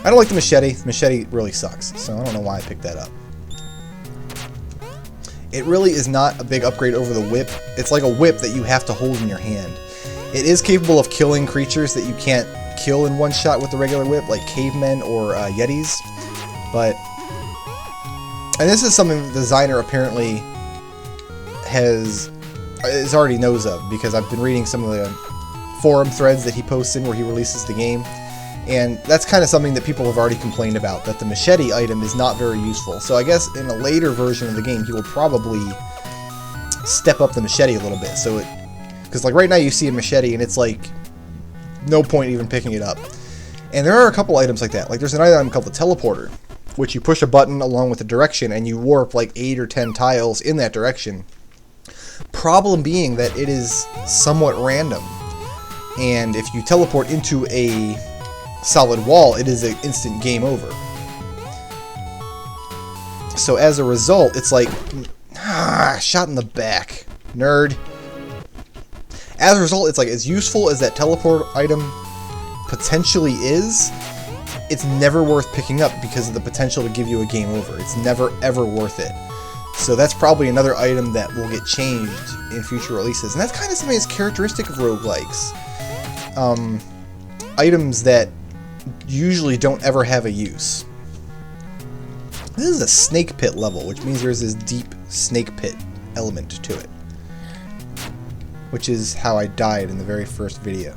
I don't like the machete. The machete really sucks, so I don't know why I picked that up. It really is not a big upgrade over the whip. It's like a whip that you have to hold in your hand. It is capable of killing creatures that you can't kill in one shot with the regular whip, like cavemen or yetis. But, and this is something the designer apparently already knows of, because I've been reading some of the forum threads that he posts in where he releases the game. And that's kind of something that people have already complained about, that the machete item is not very useful. So I guess in a later version of the game, he will probably step up the machete a little bit. So because like right now you see a machete and it's like no point even picking it up. And there are a couple items like that. Like there's an item called the teleporter, which you push a button along with the direction and you warp like 8 or 10 tiles in that direction. Problem being that it is somewhat random. And if you teleport into a solid wall, it is an instant game over. So as a result, it's like, shot in the back, nerd. As a result, it's like, as useful as that teleport item potentially is, it's never worth picking up because of the potential to give you a game over. It's never ever worth it. So that's probably another item that will get changed in future releases. And that's kind of something that's characteristic of roguelikes. Items that usually don't ever have a use. This is a snake pit level, which means there's this deep snake pit element to it. Which is how I died in the very first video.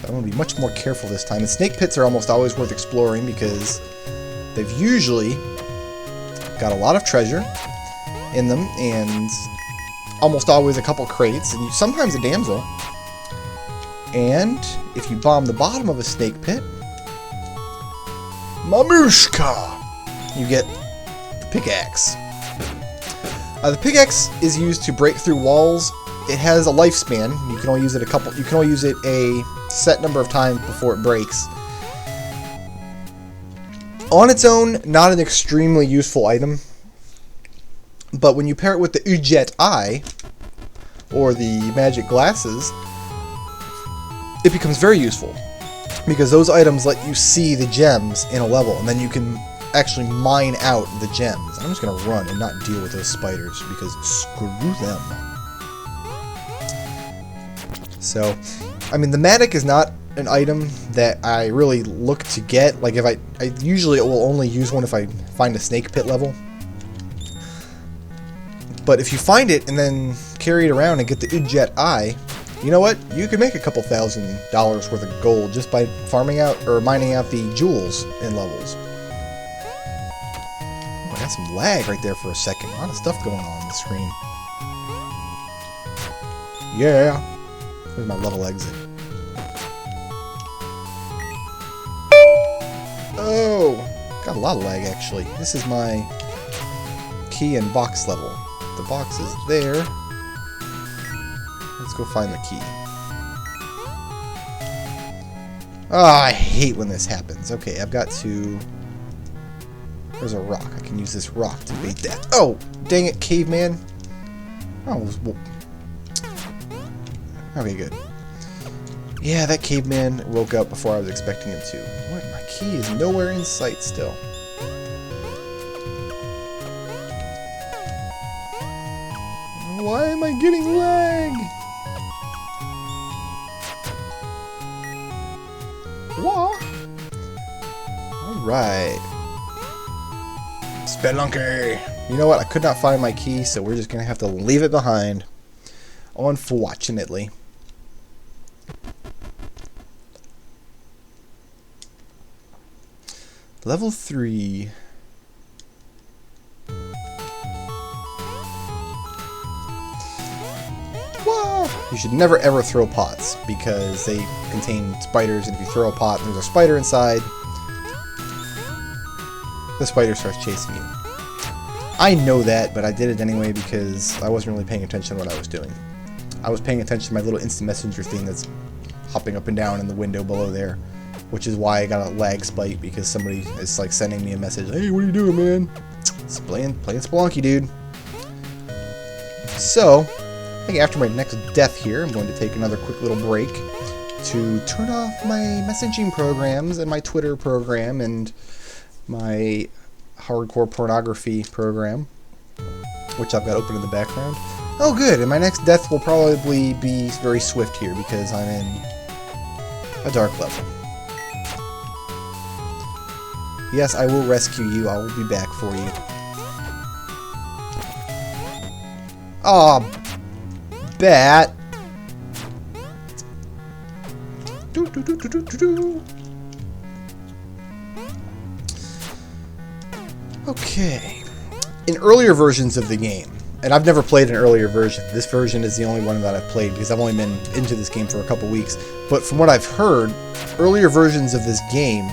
So I'm going to be much more careful this time. And snake pits are almost always worth exploring because they've usually got a lot of treasure in them and almost always a couple crates and sometimes a damsel. And if you bomb the bottom of a snake pit, Mamushka! You get the pickaxe. The pickaxe is used to break through walls. It has a lifespan. You can only use it a set number of times before it breaks. On its own, not an extremely useful item. But when you pair it with the Ujet Eye, or the magic glasses, it becomes very useful. Because those items let you see the gems in a level, and then you can actually mine out the gems. I'm just going to run and not deal with those spiders, because screw them. So, I mean, the Matic is not an item that I really look to get. Like, if I usually will only use one if I find a snake pit level. But if you find it and then carry it around and get the Ujet Eye, you know what? You can make a couple $1,000 worth of gold just by farming out or mining out the jewels in levels. Oh, I got some lag right there for a second. A lot of stuff going on the screen. Yeah. There's my level exit. Oh, got a lot of lag actually. This is my key and box level. The box is there. Let's go find the key. Ah, I hate when this happens. Okay, I've got to... There's a rock. I can use this rock to beat that. Oh, dang it, caveman. Oh, well... Okay, good. Yeah, that caveman woke up before I was expecting him to. What? My key is nowhere in sight still. Why am I getting lag? What? Alright. Spelunky! You know what? I could not find my key, so we're just going to have to leave it behind. Unfortunately. Level 3. You should never ever throw pots because they contain spiders, and if you throw a pot and there's a spider inside, the spider starts chasing you. I know that, but I did it anyway because I wasn't really paying attention to what I was doing. I was paying attention to my little instant messenger thing that's hopping up and down in the window below there, which is why I got a lag spike, because somebody is like sending me a message, hey, what are you doing, man? It's playing Spelunky, dude. So, I think after my next death here, I'm going to take another quick little break. to turn off my messaging programs and my Twitter program and my hardcore pornography program, which I've got open in the background. Oh good, and my next death will probably be very swift here because I'm in a dark level. Yes, I will rescue you. I will be back for you. Aw, bat. Okay. In earlier versions of the game, and I've never played an earlier version. This version is the only one that I've played because I've only been into this game for a couple weeks. But from what I've heard, earlier versions of this game,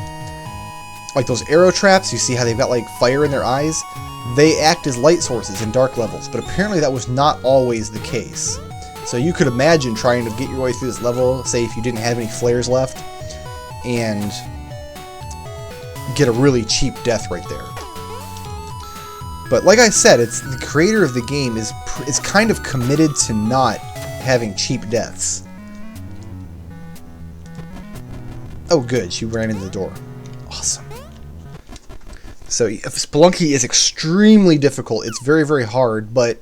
like those arrow traps, you see how they've got like fire in their eyes? They act as light sources in dark levels, but apparently that was not always the case. So you could imagine trying to get your way through this level, say if you didn't have any flares left, and get a really cheap death right there. But like I said, it's the creator of the game is kind of committed to not having cheap deaths. Oh good, she ran into the door. Awesome. So Spelunky is extremely difficult. It's very, very hard, but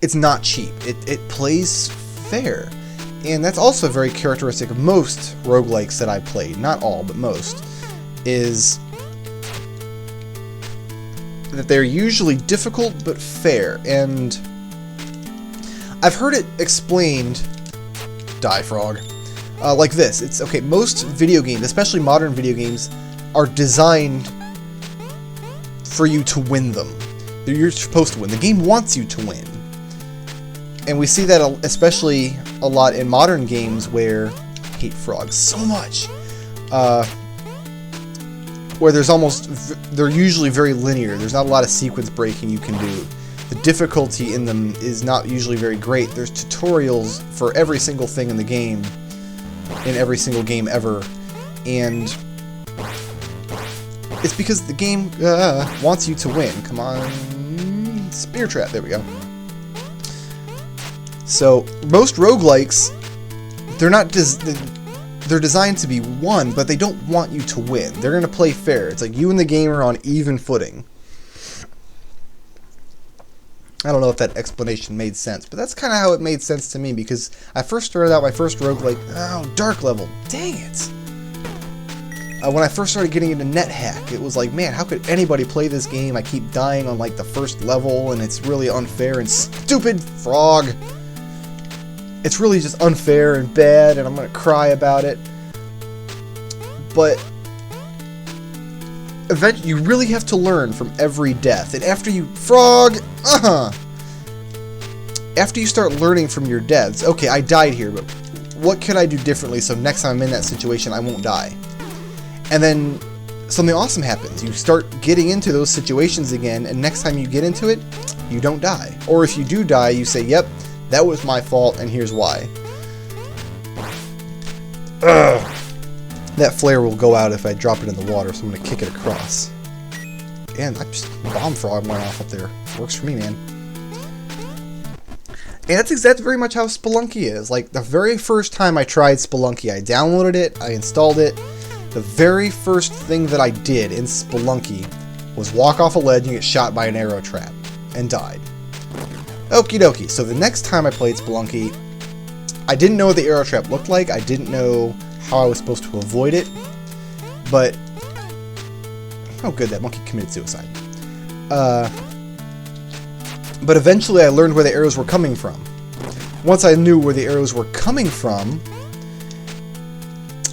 it's not cheap. It plays fair. And that's also very characteristic of most roguelikes that I've played. Not all, but most. Is that they're usually difficult but fair. And I've heard it explained, die frog, like this. It's okay, most video games, especially modern video games, are designed for you to win them. You're supposed to win. The game wants you to win. And we see that especially a lot in modern games where I hate frogs so much. Where they're usually very linear. There's not a lot of sequence breaking you can do. The difficulty in them is not usually very great. There's tutorials for every single thing in the game, in every single game ever, and it's because the game wants you to win. Come on, spear trap. There we go. So most roguelikes, they're designed to be won, but they don't want you to win. They're going to play fair. It's like you and the game are on even footing. I don't know if that explanation made sense, but that's kind of how it made sense to me, because I first started out my first roguelike, dark level. Dang it! When I first started getting into NetHack, it was like, man, how could anybody play this game? I keep dying on like the first level, and it's really unfair and stupid frog. It's really just unfair and bad, and I'm gonna cry about it. But eventually, you really have to learn from every death, and after you after you start learning from your deaths, okay, I died here, but what could I do differently so next time I'm in that situation I won't die? And then something awesome happens. You start getting into those situations again, and next time you get into it, you don't die. Or if you do die, you say, yep, that was my fault, and here's why. Ugh. That flare will go out if I drop it in the water, so I'm going to kick it across. And bomb frog went off up there. Works for me, man. And that's very much how Spelunky is. Like, the very first time I tried Spelunky, I downloaded it, I installed it. The very first thing that I did in Spelunky was walk off a ledge and get shot by an arrow trap. And died. Okie dokie. So the next time I played Spelunky, I didn't know what the arrow trap looked like. I didn't know how I was supposed to avoid it. But oh good, that monkey committed suicide. But eventually I learned where the arrows were coming from. Once I knew where the arrows were coming from,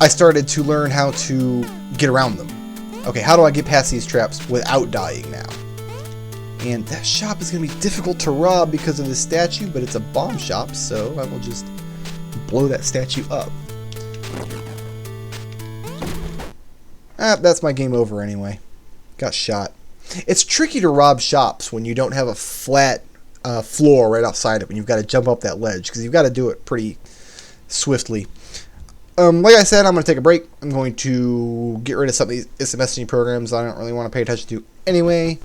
I started to learn how to get around them. Okay, how do I get past these traps without dying now? And that shop is going to be difficult to rob because of the statue, but it's a bomb shop, so I will just blow that statue up. That's my game over anyway. Got shot. It's tricky to rob shops when you don't have a flat floor right outside it, when you've got to jump up that ledge, because you've got to do it pretty swiftly. Like I said, I'm going to take a break. I'm going to get rid of some of these messaging programs I don't really want to pay attention to anyway.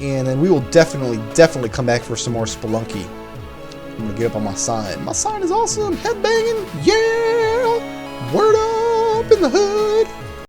And then we will definitely come back for some more Spelunky. I'm going to get up on my sign. My sign is awesome. Headbanging. Yeah! Word up in the hood.